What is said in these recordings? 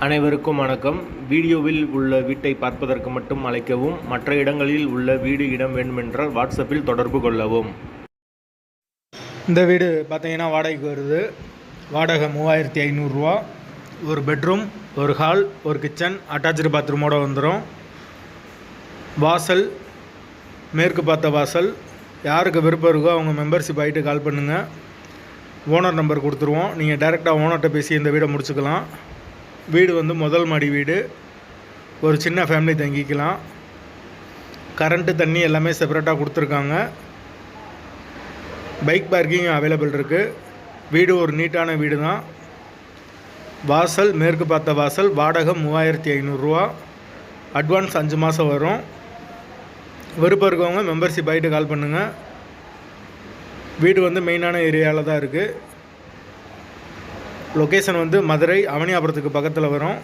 அனைவருக்கும் வணக்கம். வீடியோவில் உள்ள வீட்டை பார்ப்பதற்கு மட்டும் அழைக்கவும். மற்ற இடங்களில் உள்ள வீடு இடம் வேண்டுமென்றால் வாட்ஸ்அப்பில் தொடர்பு கொள்ளவும். இந்த வீடு பார்த்தீங்கன்னா வாடகைக்கு வருது. வாடகை 3500 ரூபா. ஒரு பெட்ரூம், ஒரு ஹால், ஒரு கிச்சன், அட்டாச்சு பாத்ரூமோடு வந்துடும். வாசல் மேற்கு பார்த்த வாசல். யாருக்கு விருப்பம் இருக்கோ அவங்க மெம்பர்ஷிப் ஆகிட்டு கால் பண்ணுங்கள். ஓனர் நம்பர் கொடுத்துருவோம். நீங்கள் டைரெக்டாக ஓனர்கிட்ட பேசி இந்த வீடை முடிச்சுக்கலாம். வீடு முதல் மாடி வீடு. ஒரு சின்ன ஃபேமிலி தங்கிக்கலாம். கரண்ட்டு தண்ணி எல்லாமே செப்பரேட்டாக கொடுத்துருக்காங்க. பைக் பார்க்கிங் அவைலபிள் இருக்குது. வீடு ஒரு நீட்டான வீடு தான். வாசல் மேற்கு பார்த்த வாசல். வாடகை 3500 ரூபா. அட்வான்ஸ் 5 மாதம் வரும். விருப்பம் இருக்கவங்க மெம்பர்ஷிப் ஆகிட்டு கால் பண்ணுங்கள். வீடு மெயினான ஏரியாவில் தான் இருக்குது. லொக்கேஷன் மதுரை அவனியாபுரத்துக்கு பக்கத்தில் வரும்.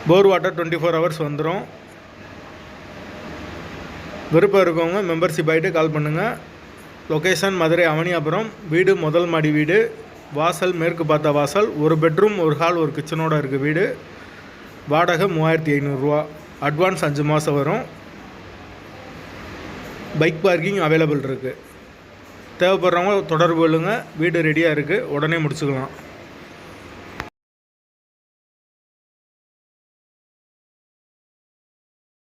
போர் வாட்டர் 24 ஹவர்ஸ் வந்துடும். விருப்பம் இருக்கவங்க மெம்பர்ஷிப் ஆகிட்டு கால் பண்ணுங்கள். லொக்கேஷன் மதுரை அவனியாபுரம். வீடு முதல் மாடி வீடு. வாசல் மேற்கு பார்த்த வாசல். ஒரு பெட்ரூம், ஒரு ஹால், ஒரு கிச்சனோடு இருக்குது வீடு. வாடகை 3500 ரூபா. அட்வான்ஸ் 5 மாதம் வரும். பைக் பார்க்கிங் அவைலபிள் இருக்குது. தேவைப்படுறவங்க தொடர்பு கொள்ளுங்கள். வீடு ரெடியாக இருக்குது. உடனே முடிச்சுக்கலாம்.